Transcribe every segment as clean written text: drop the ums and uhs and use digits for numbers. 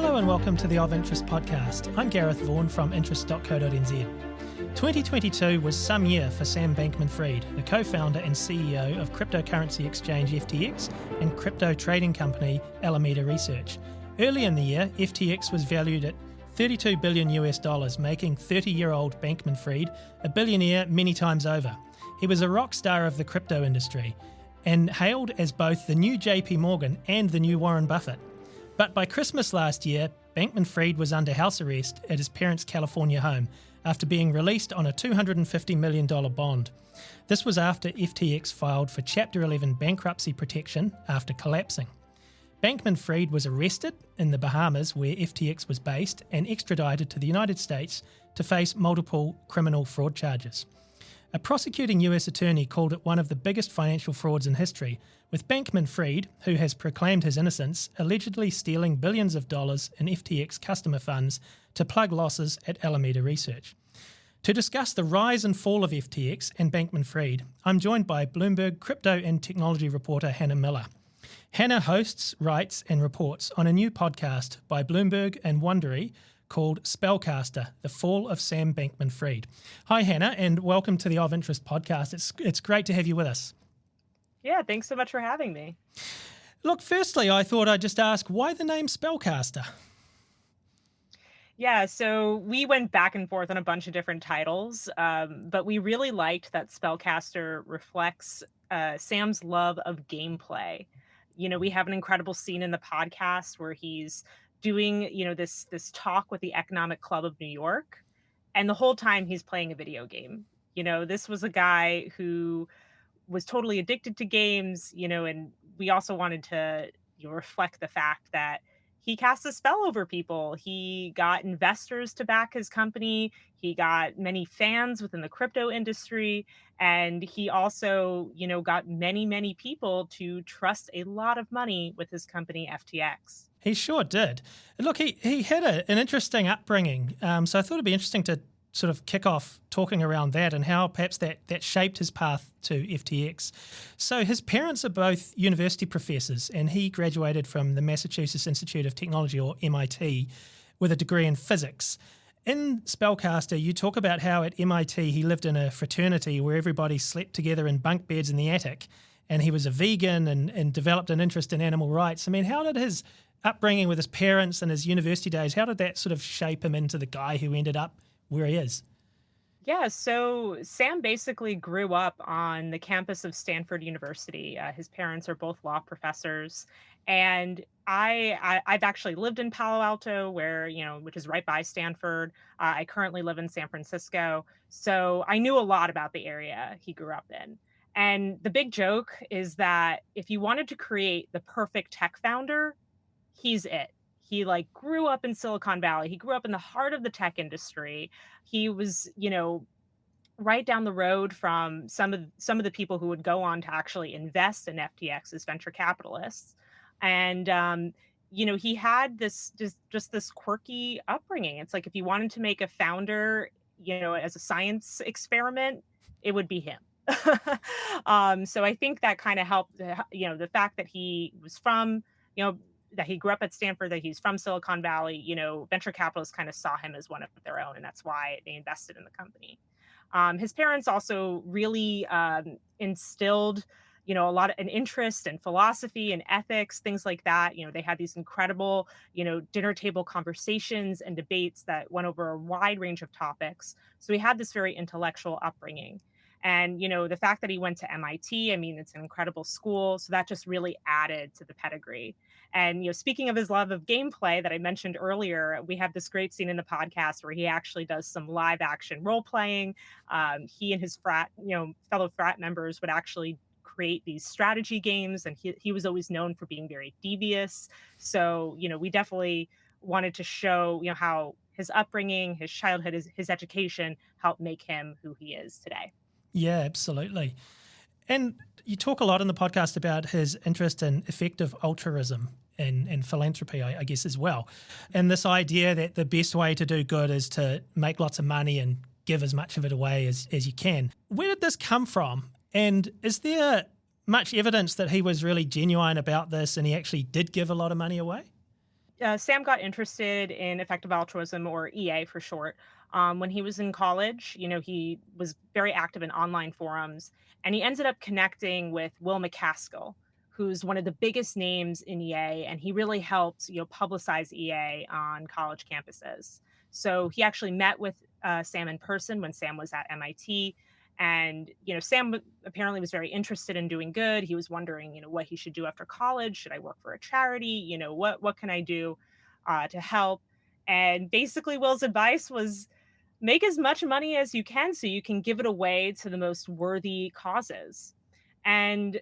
Hello and welcome to the Of Interest podcast. I'm Gareth Vaughan from interest.co.nz. 2022 was some year for Sam Bankman-Fried, the co-founder and CEO of cryptocurrency exchange FTX and crypto trading company Alameda Research. Early in the year, FTX was valued at $32 billion, making 30-year-old Bankman-Fried a billionaire many times over. He was a rock star of the crypto industry and hailed as both the new JP Morgan and the new Warren Buffett. But by Christmas last year, Bankman-Fried was under house arrest at his parents' California home after being released on a $250 million bond. This was after FTX filed for Chapter 11 bankruptcy protection after collapsing. Bankman-Fried was arrested in the Bahamas, where FTX was based, and extradited to the United States to face multiple criminal fraud charges. A prosecuting US attorney called it one of the biggest financial frauds in history, with Bankman-Fried, who has proclaimed his innocence, allegedly stealing billions of dollars in FTX customer funds to plug losses at Alameda Research. To discuss the rise and fall of FTX and Bankman-Fried, I'm joined by Bloomberg crypto and technology reporter Hannah Miller. Hannah hosts, writes and reports on a new podcast by Bloomberg and Wondery called Spellcaster, The Fall of Sam Bankman-Fried. Hi, Hannah, and welcome to the Of Interest podcast. It's great to have you with us. Yeah, thanks so much for having me. Look, firstly, I thought I'd just ask, why the name Spellcaster? Yeah, so we went back and forth on a bunch of different titles, but we really liked that Spellcaster reflects Sam's love of gameplay. You know, we have an incredible scene in the podcast where he's doing, this talk with the Economic Club of New York, and the whole time he's playing a video game. This was a guy who was totally addicted to games, and we also wanted to reflect the fact that he cast a spell over people. He got investors to back his company. He got many fans within the crypto industry. And he also, got many, many people to trust a lot of money with his company, FTX. He sure did. Look, he had an interesting upbringing. So I thought it'd be interesting to sort of kick off talking around that and how perhaps that shaped his path to FTX. So his parents are both university professors, and he graduated from the Massachusetts Institute of Technology, or MIT, with a degree in physics. In Spellcaster, you talk about how at MIT he lived in a fraternity where everybody slept together in bunk beds in the attic, and he was a vegan and developed an interest in animal rights. I mean, how did his upbringing with his parents and his university days, how did that sort of shape him into the guy who ended up where he is? Yeah, so Sam basically grew up on the campus of Stanford University. His parents are both law professors, and I've actually lived in Palo Alto, which is right by Stanford. I currently live in San Francisco, so I knew a lot about the area he grew up in. And the big joke is that if you wanted to create the perfect tech founder, he's it. He grew up in Silicon Valley. He grew up in the heart of the tech industry. He was, right down the road from some of the people who would go on to actually invest in FTX as venture capitalists. And he had this this quirky upbringing. It's like if you wanted to make a founder, as a science experiment, it would be him. So I think that kind of helped. The fact that he was from, that he grew up at Stanford, that he's from Silicon Valley, venture capitalists kind of saw him as one of their own, and that's why they invested in the company. His parents also really instilled, a lot of an interest in philosophy and ethics, things like that. They had these incredible, dinner table conversations and debates that went over a wide range of topics. So he had this very intellectual upbringing. And, the fact that he went to MIT, I mean, it's an incredible school. So that just really added to the pedigree. And, speaking of his love of gameplay that I mentioned earlier, we have this great scene in the podcast where he actually does some live action role playing. He and his fellow frat members would actually create these strategy games. And he was always known for being very devious. So, we definitely wanted to show, how his upbringing, his childhood, his education helped make him who he is today. Yeah, absolutely. And you talk a lot in the podcast about his interest in effective altruism and philanthropy, I guess, as well. And this idea that the best way to do good is to make lots of money and give as much of it away as you can. Where did this come from? And is there much evidence that he was really genuine about this and he actually did give a lot of money away? Sam got interested in effective altruism, or EA for short, when he was in college. He was very active in online forums, and he ended up connecting with Will McCaskill, who's one of the biggest names in EA, and he really helped publicize EA on college campuses. So he actually met with Sam in person when Sam was at MIT. And Sam apparently was very interested in doing good. He was wondering, what he should do after college. Should I work for a charity? What can I do to help? And basically, Will's advice was make as much money as you can so you can give it away to the most worthy causes. And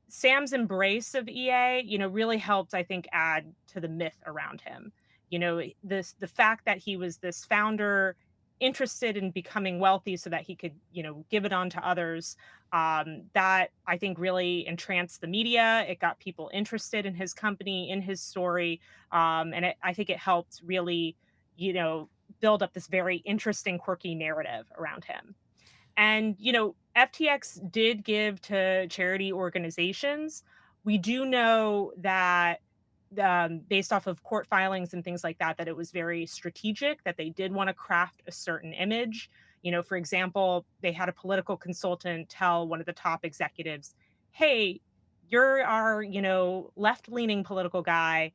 Sam's embrace of EA, really helped, I think, add to the myth around him. The fact that he was this founder interested in becoming wealthy so that he could, give it on to others. That I think really entranced the media. It got people interested in his company, in his story, and I think it helped really, you know, build up this very interesting, quirky narrative around him. And, FTX did give to charity organizations. We do know that, based off of court filings and things like that, that it was very strategic, that they did want to craft a certain image. For example, they had a political consultant tell one of the top executives, hey, you're our, left leaning political guy.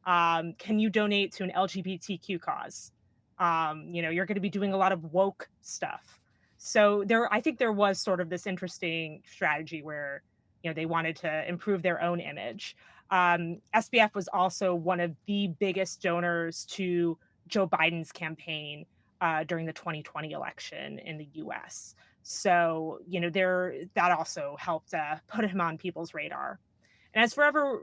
Can you donate to an LGBTQ cause? You're going to be doing a lot of woke stuff. So I think there was sort of this interesting strategy where, they wanted to improve their own image. SBF was also one of the biggest donors to Joe Biden's campaign during the 2020 election in the U.S. So, that also helped put him on people's radar. And as forever,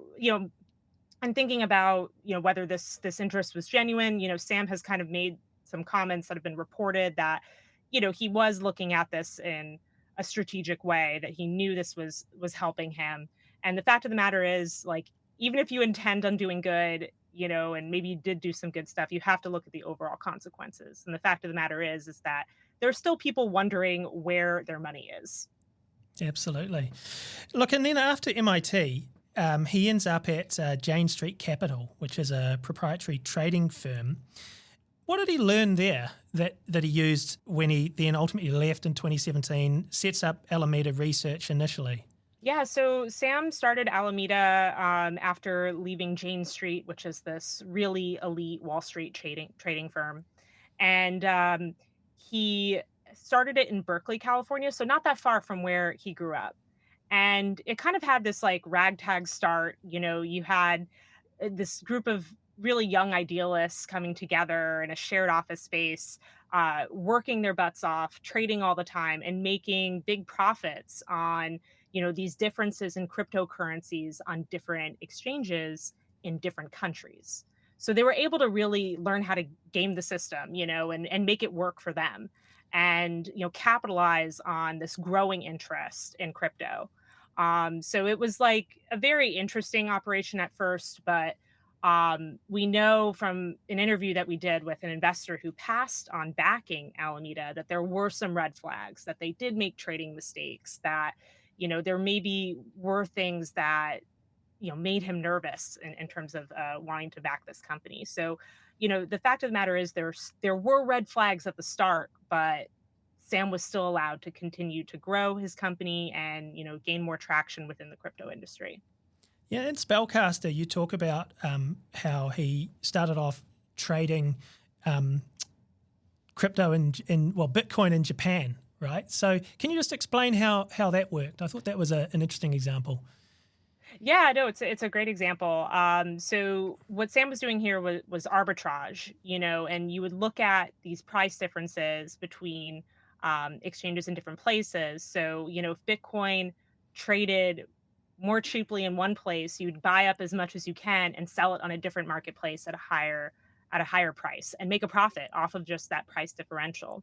I'm thinking about, whether this interest was genuine. Sam has kind of made some comments that have been reported that, he was looking at this in a strategic way, that he knew this was helping him. And the fact of the matter is, like, even if you intend on doing good, and maybe you did do some good stuff, you have to look at the overall consequences. And the fact of the matter is that there are still people wondering where their money is. Absolutely. Look, and then after MIT, he ends up at Jane Street Capital, which is a proprietary trading firm. What did he learn there that he used when he then ultimately left in 2017, sets up Alameda Research initially? Yeah, so Sam started Alameda after leaving Jane Street, which is this really elite Wall Street trading firm. And he started it in Berkeley, California, so not that far from where he grew up. And it kind of had this like ragtag start. You had this group of really young idealists coming together in a shared office space, working their butts off, trading all the time, and making big profits on these differences in cryptocurrencies on different exchanges in different countries. So they were able to really learn how to game the system, and make it work for them, and capitalize on this growing interest in crypto. So it was like a very interesting operation at first, but we know from an interview that we did with an investor who passed on backing Alameda that there were some red flags, that they did make trading mistakes, that there maybe were things that made him nervous in terms of wanting to back this company. So the fact of the matter is there were red flags at the start, but Sam was still allowed to continue to grow his company and gain more traction within the crypto industry. Yeah, in Spellcaster, you talk about how he started off trading crypto in Bitcoin in Japan, right? So can you just explain how that worked? I thought that was an interesting example. Yeah, no, it's a great example. So what Sam was doing here was arbitrage, and you would look at these price differences between exchanges in different places. So, if Bitcoin traded more cheaply in one place, you'd buy up as much as you can and sell it on a different marketplace at a higher price and make a profit off of just that price differential.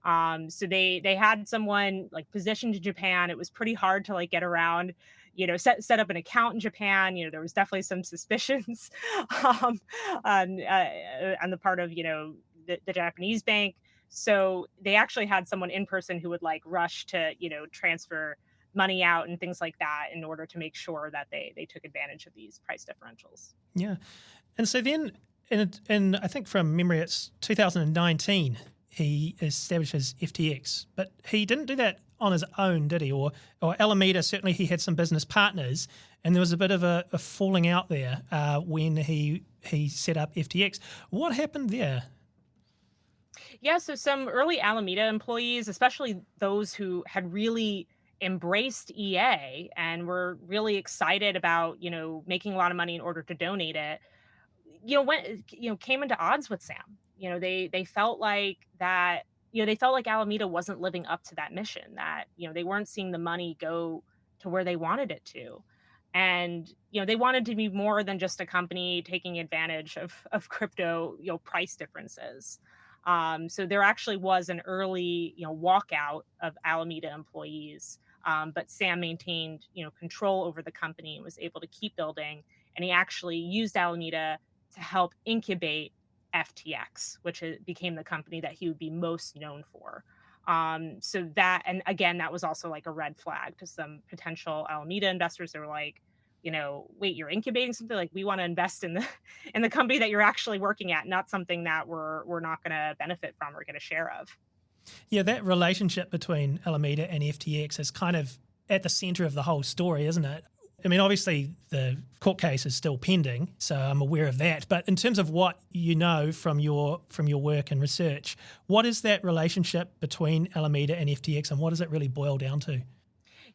So they had someone like positioned in Japan. It was pretty hard to like get around, set up an account in Japan. There was definitely some suspicions on the part of the Japanese bank. So they actually had someone in person who would like rush to transfer money out and things like that in order to make sure that they took advantage of these price differentials. Yeah. And so then And I think from memory, it's 2019 he establishes FTX, but he didn't do that on his own, did he? Or Alameda, certainly he had some business partners, and there was a bit of a falling out there when he set up FTX. What happened there? Yeah, so some early Alameda employees, especially those who had really embraced EA and were really excited about, making a lot of money in order to donate it, came into odds with Sam. They felt like that, they felt like Alameda wasn't living up to that mission, that, they weren't seeing the money go to where they wanted it to. And, they wanted to be more than just a company taking advantage of crypto, price differences. So there actually was an early, walkout of Alameda employees. But Sam maintained, control over the company and was able to keep building. And he actually used Alameda to help incubate FTX, which became the company that he would be most known for. So that, and again, that was also like a red flag to some potential Alameda investors. They were like, wait, you're incubating something? Like, we want to invest in the in the company that you're actually working at, not something that we're not going to benefit from or get a share of. Yeah, that relationship between Alameda and FTX is kind of at the center of the whole story, isn't it? I mean, obviously the court case is still pending, so I'm aware of that. But in terms of what you know from your work and research, what is that relationship between Alameda and FTX, and what does it really boil down to?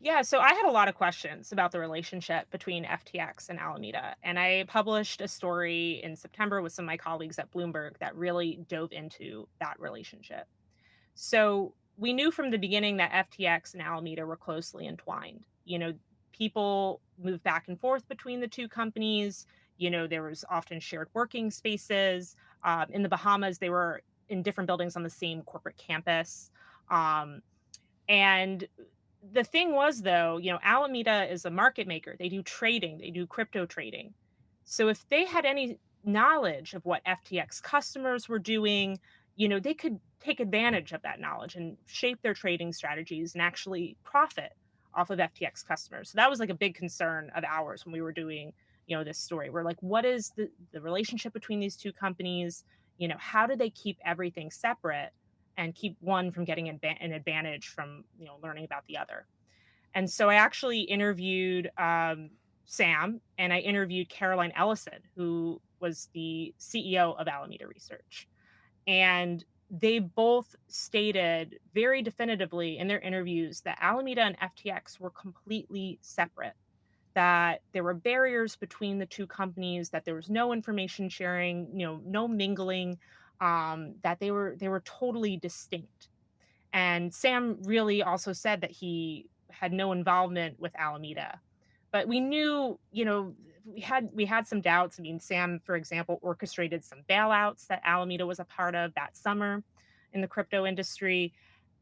Yeah, so I had a lot of questions about the relationship between FTX and Alameda, and I published a story in September with some of my colleagues at Bloomberg that really dove into that relationship. So we knew from the beginning that FTX and Alameda were closely entwined. People moved back and forth between the two companies. There was often shared working spaces. In the Bahamas, they were in different buildings on the same corporate campus. Um, and the thing was, though, Alameda is a market maker. They do trading, they do crypto trading. So if they had any knowledge of what FTX customers were doing, they could take advantage of that knowledge and shape their trading strategies and actually profit off of FTX customers. So that was like a big concern of ours when we were doing, this story. We're like, what is the relationship between these two companies? How do they keep everything separate and keep one from getting an advantage from, learning about the other? And so I actually interviewed Sam, and I interviewed Caroline Ellison, who was the CEO of Alameda Research. And they both stated very definitively in their interviews that Alameda and FTX were completely separate, that there were barriers between the two companies, that there was no information sharing, no mingling, that they were totally distinct. And Sam really also said that he had no involvement with Alameda. But we knew, we had some doubts. I mean, Sam, for example, orchestrated some bailouts that Alameda was a part of that summer in the crypto industry.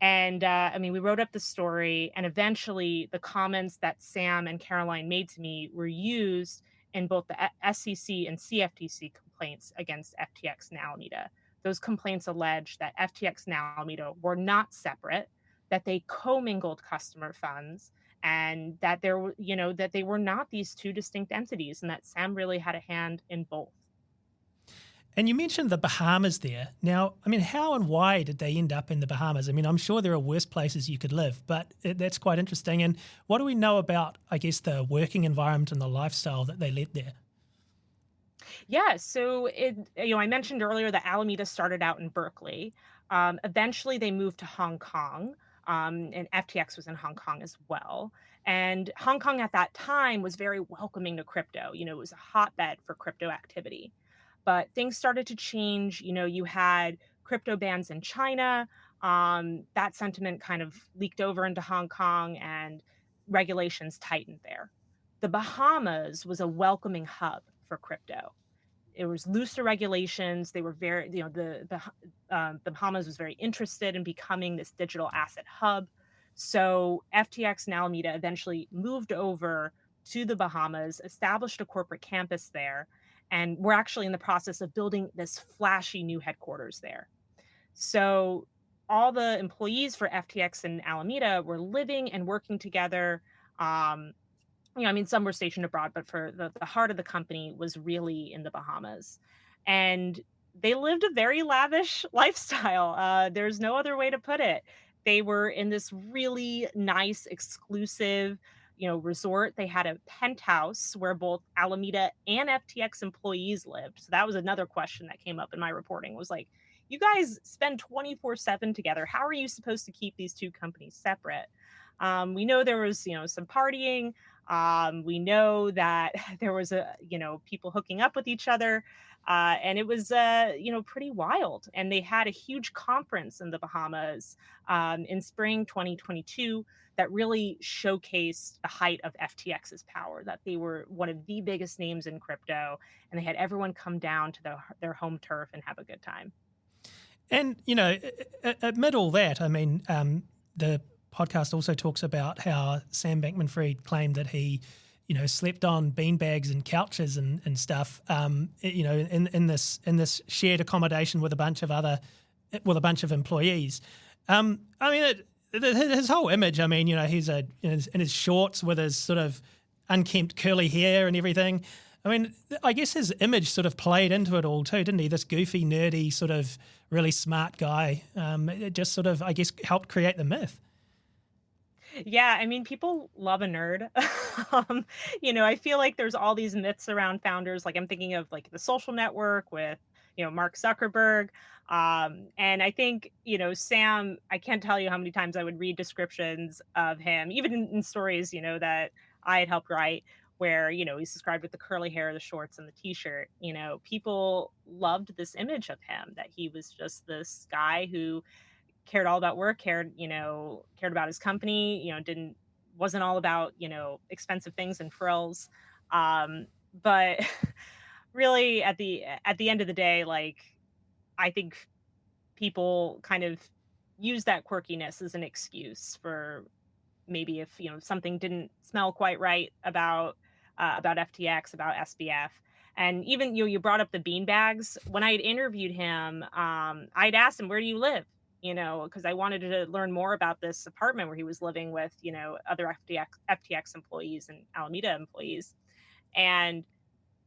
And I mean, we wrote up the story, and eventually the comments that Sam and Caroline made to me were used in both the SEC and CFTC complaints against FTX and Alameda. Those complaints allege that FTX and Alameda were not separate, that they commingled customer funds, and that that they were not these two distinct entities, and that Sam really had a hand in both. And you mentioned the Bahamas there. Now, I mean, how and why did they end up in the Bahamas? I mean, I'm sure there are worse places you could live, but that's quite interesting. And what do we know about, I guess, the working environment and the lifestyle that they led there? Yeah, so I mentioned earlier that Alameda started out in Berkeley. Eventually, they moved to Hong Kong, and FTX was in Hong Kong as well. And Hong Kong at that time was very welcoming to crypto. It was a hotbed for crypto activity. But things started to change. You had crypto bans in China. That sentiment kind of leaked over into Hong Kong, and regulations tightened there. The Bahamas was a welcoming hub for crypto. It was looser regulations. They were very, the Bahamas was very interested in becoming this digital asset hub. So FTX and Alameda eventually moved over to the Bahamas, established a corporate campus there, and we're actually in the process of building this flashy new headquarters there. So all the employees for FTX and Alameda were living and working together. I mean, some were stationed abroad, but for the heart of the company was really in the Bahamas. and they lived a very lavish lifestyle. There's no other way to put it. They were in this really nice, exclusive, resort. They had a penthouse where both Alameda and FTX employees lived. So that was another question that came up in my reporting was like, you guys spend 24/7 together. How are you supposed to keep these two companies separate? We know there was, some partying. We know that there was people hooking up with each other. And it was, pretty wild. And they had a huge conference in the Bahamas in spring 2022 that really showcased the height of FTX's power, that they were one of the biggest names in crypto, and they had everyone come down to their home turf and have a good time. And, amid all that, I mean, the podcast also talks about how Sam Bankman-Fried claimed that he, slept on beanbags and couches and stuff, in this shared accommodation with a bunch of employees. I mean, his whole image. I mean, he's in his shorts with his sort of unkempt curly hair and everything. I mean, I guess his image sort of played into it all too, didn't he? This goofy, nerdy, sort of really smart guy. It just sort of, I guess, helped create the myth. Yeah, I mean, people love a nerd. I feel like there's all these myths around founders. Like I'm thinking of like the Social Network with, Mark Zuckerberg. And I think, Sam, I can't tell you how many times I would read descriptions of him, even in stories, that I had helped write, where, he's described with the curly hair, the shorts, and the t-shirt. People loved this image of him, that he was just this guy who cared all about work, cared about his company, wasn't all about, expensive things and frills. But really at the end of the day, like, I think people kind of use that quirkiness as an excuse for maybe if, something didn't smell quite right about FTX, about SBF. And even you brought up the bean bags. When I had interviewed him, I'd asked him, where do you live? Because I wanted to learn more about this apartment where he was living with, other FTX employees and Alameda employees. And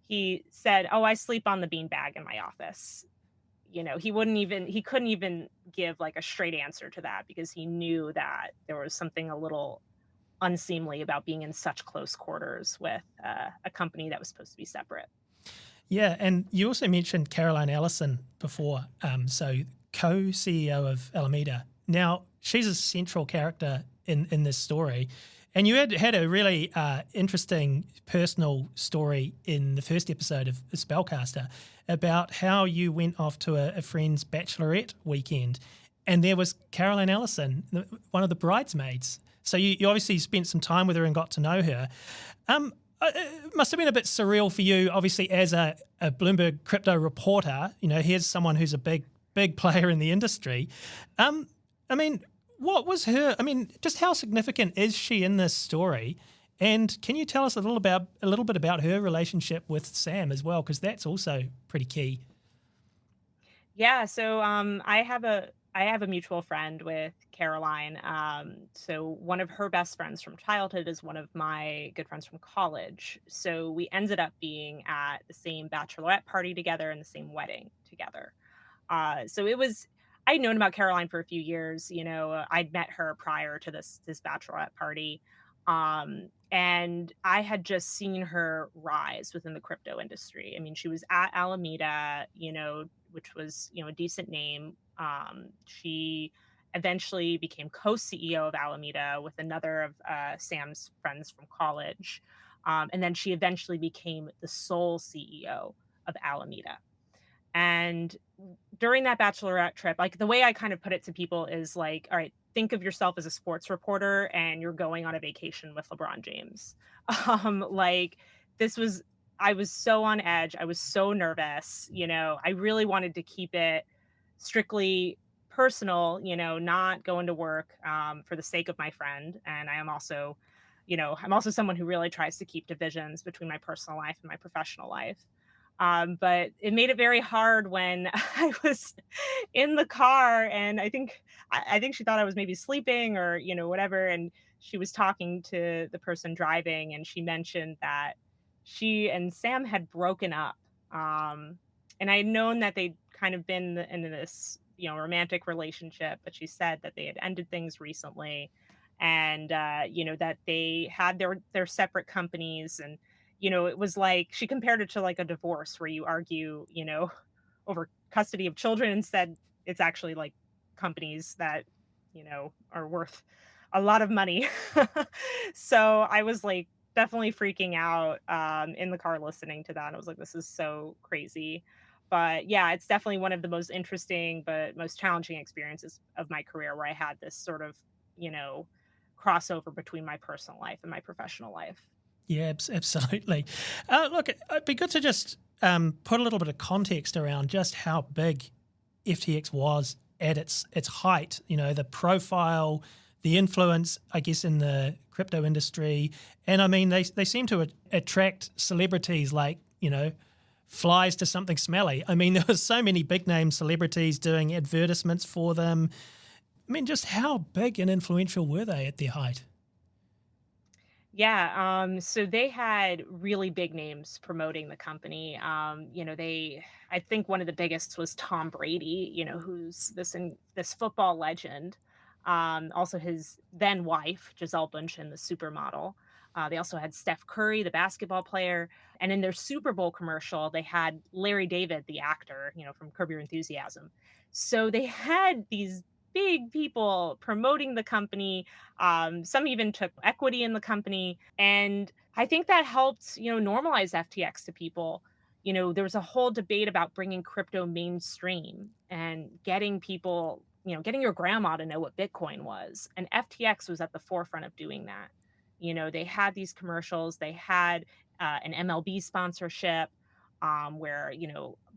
he said, oh, I sleep on the bean bag in my office. He couldn't even give like a straight answer to that, because he knew that there was something a little unseemly about being in such close quarters with a company that was supposed to be separate. Yeah, and you also mentioned Caroline Ellison before, so co-CEO of Alameda. Now, she's a central character in this story, and you had a really interesting personal story in the first episode of Spellcaster about how you went off to a friend's bachelorette weekend, and there was Caroline Ellison, one of the bridesmaids. So you obviously spent some time with her and got to know her. It must have been a bit surreal for you, obviously, as a Bloomberg crypto reporter. Here's someone who's a big player in the industry. I mean, what was her? I mean, just how significant is she in this story? And can you tell us a little bit about her relationship with Sam as well? Because that's also pretty key. Yeah, so I have a mutual friend with Caroline. So one of her best friends from childhood is one of my good friends from college. So we ended up being at the same bachelorette party together and the same wedding together. So it was I'd known about Caroline for a few years. I'd met her prior to this bachelorette party. And I had just seen her rise within the crypto industry. I mean, she was at Alameda, which was, a decent name. She eventually became co-CEO of Alameda with another of Sam's friends from college. And then she eventually became the sole CEO of Alameda. And during that bachelorette trip, like the way I kind of put it to people is like, all right, think of yourself as a sports reporter and you're going on a vacation with LeBron James. Like this was, I was so on edge. I was so nervous. I really wanted to keep it strictly personal, not going to work for the sake of my friend. And I am also, I'm also someone who really tries to keep divisions between my personal life and my professional life. But it made it very hard when I was in the car, and I think she thought I was maybe sleeping or whatever, and she was talking to the person driving, and she mentioned that she and Sam had broken up. And I had known that they'd kind of been in this, romantic relationship, but she said that they had ended things recently, and that they had their separate companies. And it was like she compared it to like a divorce where you argue, over custody of children. Instead, it's actually like companies that are worth a lot of money. So I was like definitely freaking out in the car listening to that. I was like, this is so crazy. But yeah, it's definitely one of the most interesting but most challenging experiences of my career, where I had this sort of, you know, crossover between my personal life and my professional life. Yeah, absolutely. Look, it'd be good to just put a little bit of context around just how big FTX was at its height. You know, the profile, the influence, I guess, in the crypto industry, and I mean, they seem to attract celebrities like flies to something smelly. I mean, there was so many big name celebrities doing advertisements for them. I mean, just how big and influential were they at their height? Yeah, so they had really big names promoting the company. I think one of the biggest was Tom Brady, who's this football legend. Also his then wife, Giselle Bundchen, the supermodel. They also had Steph Curry, the basketball player, and in their Super Bowl commercial, they had Larry David, the actor, from Curb Your Enthusiasm. So they had these big people promoting the company. Some even took equity in the company. And I think that helped, normalize FTX to people. There was a whole debate about bringing crypto mainstream and getting people, getting your grandma to know what Bitcoin was. And FTX was at the forefront of doing that. They had these commercials, they had an MLB sponsorship where,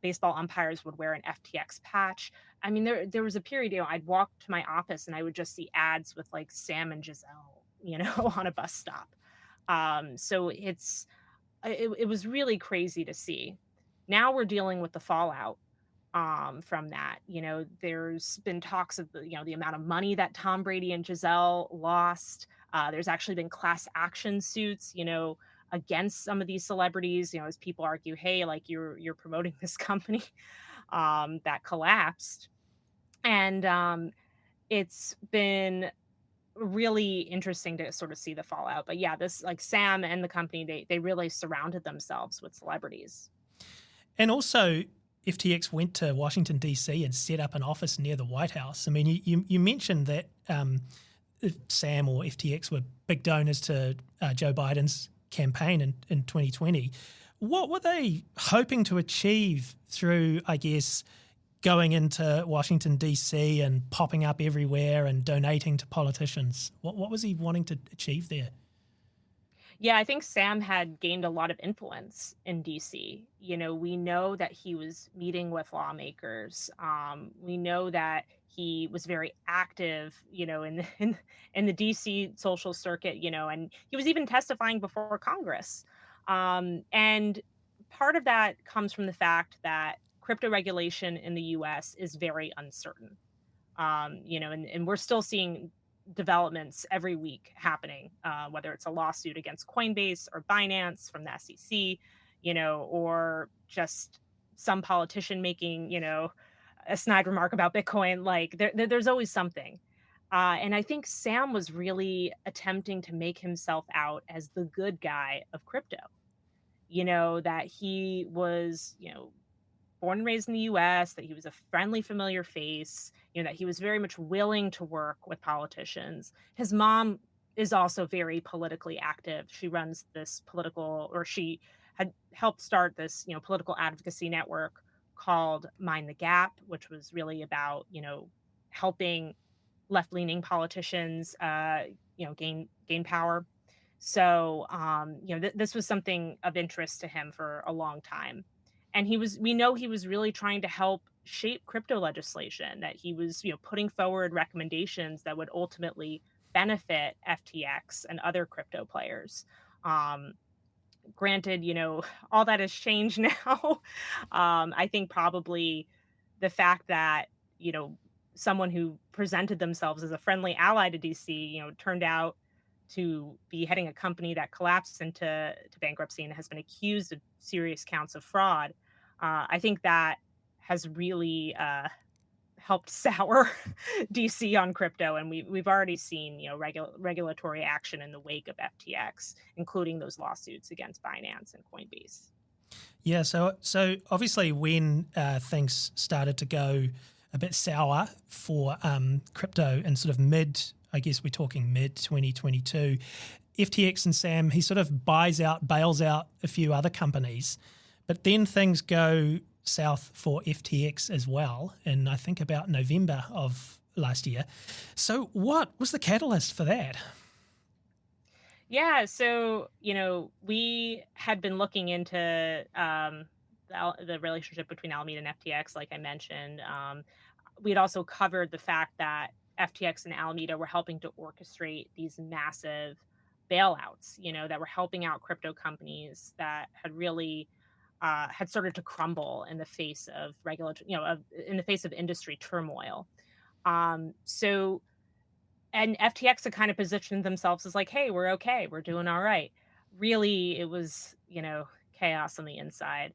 baseball umpires would wear an FTX patch. I mean, there was a period, I'd walk to my office and I would just see ads with like Sam and Giselle, on a bus stop. So it was really crazy to see. Now we're dealing with the fallout from that. There's been talks of the amount of money that Tom Brady and Giselle lost. There's actually been class action suits, against some of these celebrities, as people argue, hey, like you're promoting this company that collapsed. And it's been really interesting to sort of see the fallout. But yeah, this like Sam and the company, they really surrounded themselves with celebrities. And also, FTX went to Washington D.C. and set up an office near the White House. I mean, you mentioned that Sam or FTX were big donors to Joe Biden's campaign in 2020. What were they hoping to achieve through, I guess, going into Washington, D.C. and popping up everywhere and donating to politicians? What was he wanting to achieve there? Yeah, I think Sam had gained a lot of influence in DC. We know that he was meeting with lawmakers. We know that he was very active, in in the DC social circuit, and he was even testifying before Congress. And part of that comes from the fact that crypto regulation in the US is very uncertain. And we're still seeing developments every week happening, whether it's a lawsuit against Coinbase or Binance from the SEC, or just some politician making, a snide remark about Bitcoin. Like there's always something. And I think Sam was really attempting to make himself out as the good guy of crypto, that he was, born and raised in the US, that he was a friendly, familiar face, that he was very much willing to work with politicians. His mom is also very politically active. She runs this political, or she had helped start this, political advocacy network called Mind the Gap, which was really about, helping left-leaning politicians, gain power. So, this was something of interest to him for a long time. And we know he was really trying to help shape crypto legislation, that he was, putting forward recommendations that would ultimately benefit FTX and other crypto players. Um, Granted, all that has changed now. I think probably the fact that, someone who presented themselves as a friendly ally to DC, turned out to be heading a company that collapsed into bankruptcy and has been accused of serious counts of fraud. I think that has really helped sour DC on crypto, and we've already seen regulatory action in the wake of FTX, including those lawsuits against Binance and Coinbase. Yeah, so obviously when things started to go a bit sour for crypto in sort of I guess we're talking mid 2022, FTX and Sam, he sort of bails out a few other companies, but then things go south for FTX as well, in I think about November of last year. So what was the catalyst for that? Yeah, so, we had been looking into the relationship between Alameda and FTX, like I mentioned. We had also covered the fact that FTX and Alameda were helping to orchestrate these massive bailouts, that were helping out crypto companies that had really had started to crumble in the face of in the face of industry turmoil. So and FTX had kind of positioned themselves as like, "Hey, we're okay. We're doing all right." Really, it was, chaos on the inside.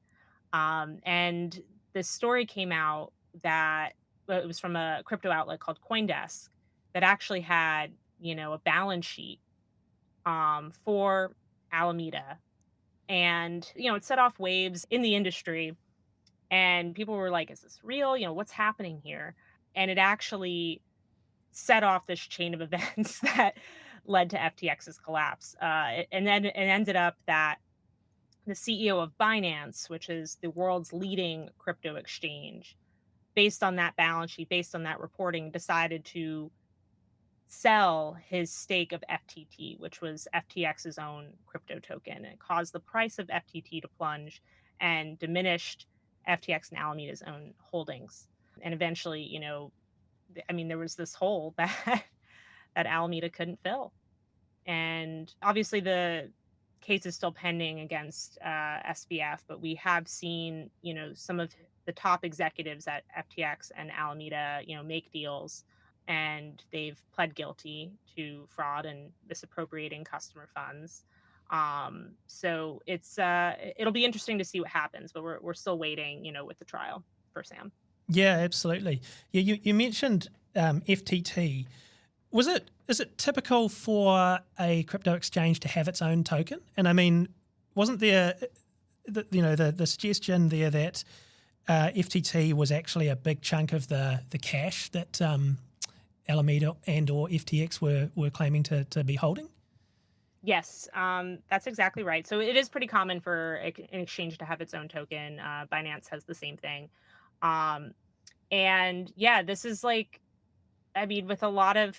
And this story came out that it was from a crypto outlet called CoinDesk that actually had, a balance sheet for Alameda. And, it set off waves in the industry. And people were like, is this real? What's happening here? And it actually set off this chain of events that led to FTX's collapse. And then it ended up that the CEO of Binance, which is the world's leading crypto exchange, based on that balance sheet, based on that reporting, decided to sell his stake of FTT, which was FTX's own crypto token. It caused the price of FTT to plunge and diminished FTX and Alameda's own holdings. And eventually, there was this hole that that Alameda couldn't fill. And obviously, the case is still pending against SBF, but we have seen, some of the top executives at FTX and Alameda, make deals, and they've pled guilty to fraud and misappropriating customer funds. So it'll be interesting to see what happens, but we're still waiting, with the trial for Sam. Yeah, absolutely. Yeah, you mentioned FTT. Is it typical for a crypto exchange to have its own token? And I mean, wasn't there the suggestion there that FTT was actually a big chunk of the cash that Alameda and or FTX were claiming to be holding? Yes, that's exactly right. So it is pretty common for an exchange to have its own token. Binance has the same thing. Um, and yeah, this is like, with a lot of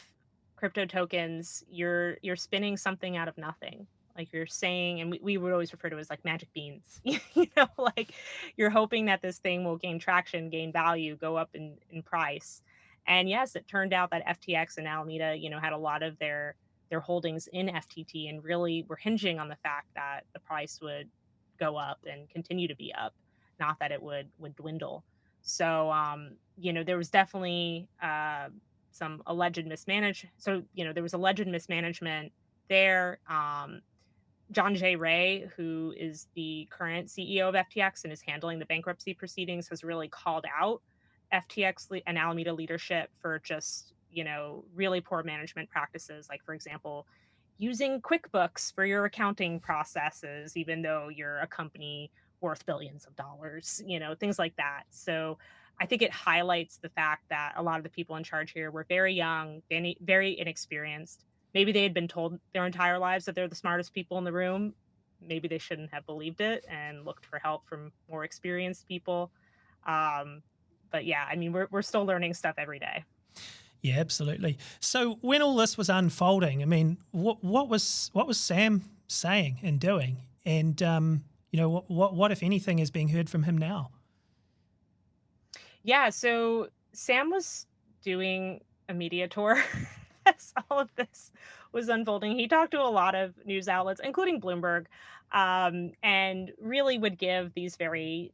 crypto tokens, you're spinning something out of nothing. Like you're saying, and we would always refer to it as like magic beans. Like you're hoping that this thing will gain traction, gain value, go up in price. And yes, it turned out that FTX and Alameda, had a lot of their holdings in FTT and really were hinging on the fact that the price would go up and continue to be up, not that it would dwindle. So there was definitely some alleged mismanagement. So, there was alleged mismanagement there. John J. Ray, who is the current CEO of FTX and is handling the bankruptcy proceedings, has really called out FTX and Alameda leadership for just, really poor management practices. Like, for example, using QuickBooks for your accounting processes, even though you're a company worth billions of dollars, things like that. So I think it highlights the fact that a lot of the people in charge here were very young, very, very inexperienced. Maybe they had been told their entire lives that they're the smartest people in the room. Maybe they shouldn't have believed it and looked for help from more experienced people. But yeah, we're still learning stuff every day. Yeah, absolutely. So when all this was unfolding, what was Sam saying and doing, and what if anything is being heard from him now? Yeah, so Sam was doing a media tour as all of this was unfolding. He talked to a lot of news outlets, including Bloomberg, and really would give these very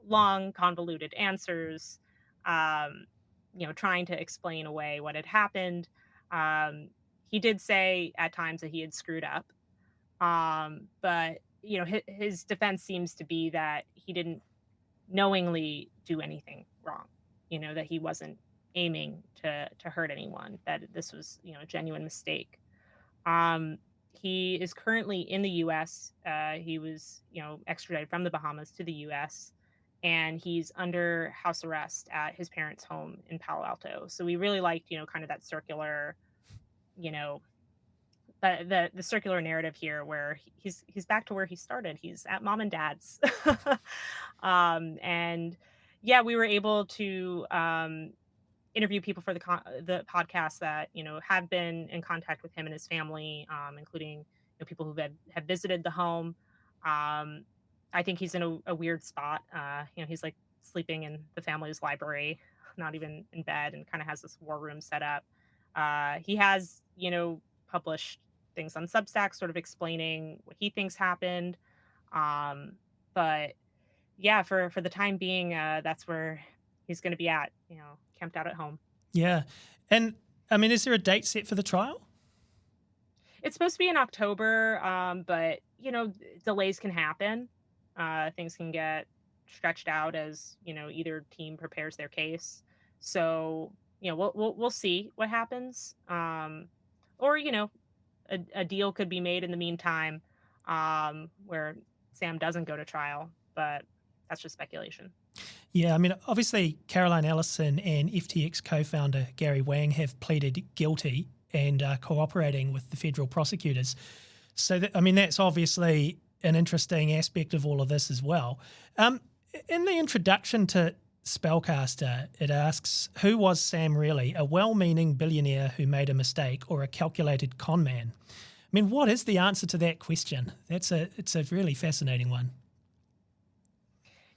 long, convoluted answers, um, trying to explain away what had happened. He did say at times that he had screwed up, but his defense seems to be that he didn't knowingly do anything wrong, that he wasn't aiming to hurt anyone, that this was, a genuine mistake. Um, he is currently in the US. He was, extradited from the Bahamas to the US, and he's under house arrest at his parents' home in Palo Alto. So we really liked, kind of that circular, you know, the circular narrative here where he's back to where he started. He's at mom and dad's. And yeah, we were able to interview people for the podcast that have been in contact with him and his family, including people who have visited the home. I think he's in a weird spot. He's like sleeping in the family's library, not even in bed, and kind of has this war room set up. He has published things on Substack, sort of explaining what he thinks happened. But yeah, for the time being, that's where he's going to be at, camped out at home. Yeah. And I mean, is there a date set for the trial? It's supposed to be in October, but delays can happen. Things can get stretched out as either team prepares their case. So we'll see what happens. Or a deal could be made in the meantime, where Sam doesn't go to trial, but that's just speculation. Yeah, I mean, obviously, Caroline Ellison and FTX co-founder Gary Wang have pleaded guilty and are cooperating with the federal prosecutors. So, that's obviously an interesting aspect of all of this as well. In the introduction to Spellcaster, it asks, who was Sam really, a well-meaning billionaire who made a mistake or a calculated con man? I mean, what is the answer to that question? It's a really fascinating one.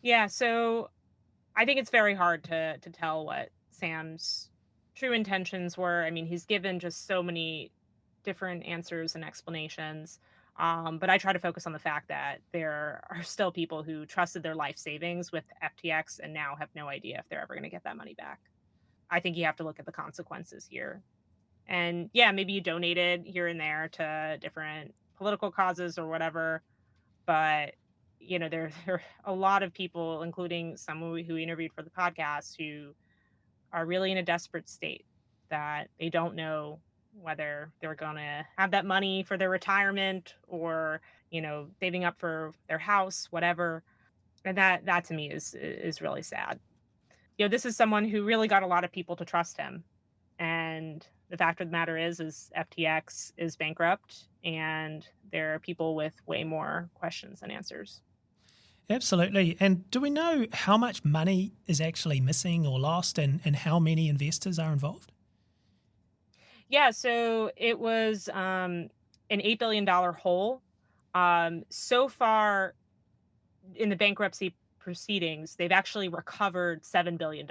Yeah, so I think it's very hard to tell what Sam's true intentions were. I mean, he's given just so many different answers and explanations. But I try to focus on the fact that there are still people who trusted their life savings with FTX and now have no idea if they're ever going to get that money back. I think you have to look at the consequences here. And yeah, maybe you donated here and there to different political causes or whatever, but there are a lot of people, including some who interviewed for the podcast, who are really in a desperate state that they don't know whether they're going to have that money for their retirement or, saving up for their house, whatever. And that to me is really sad. This is someone who really got a lot of people to trust him. And the fact of the matter is FTX is bankrupt and there are people with way more questions than answers. Absolutely. And do we know how much money is actually missing or lost and how many investors are involved? Yeah, so it was an $8 billion hole. So far in the bankruptcy proceedings, they've actually recovered $7 billion.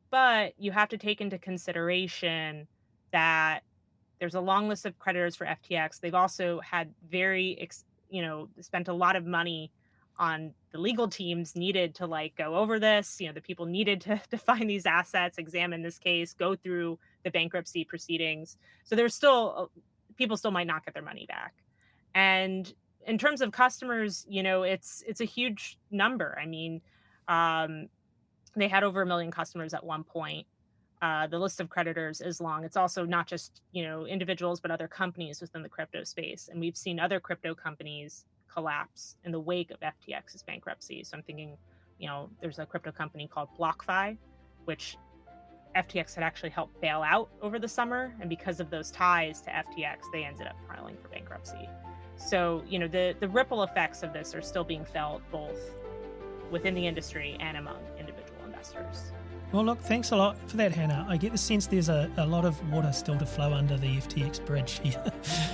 But you have to take into consideration that there's a long list of creditors for FTX. They've also had spent a lot of money on the legal teams needed to go over this, the people needed to find these assets, examine this case, go through the bankruptcy proceedings. So there's still people still might not get their money back. And in terms of customers, it's a huge number. I mean, they had over 1 million customers at one point. The list of creditors is long. It's also not just, individuals, but other companies within the crypto space. And we've seen other crypto companies collapse in the wake of FTX's bankruptcy. So I'm thinking, there's a crypto company called BlockFi, which FTX had actually helped bail out over the summer. And because of those ties to FTX, they ended up filing for bankruptcy. So, the ripple effects of this are still being felt both within the industry and among individual investors. Well, look, thanks a lot for that, Hannah. I get the sense there's a lot of water still to flow under the FTX bridge here.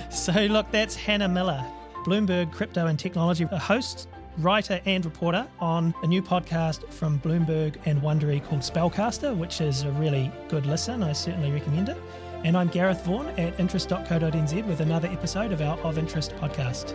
So, look, that's Hannah Miller, Bloomberg Crypto and Technology host, writer and reporter on a new podcast from Bloomberg and Wondery called Spellcaster, which is a really good listen. I certainly recommend it. And I'm Gareth Vaughan at interest.co.nz with another episode of our Of Interest podcast.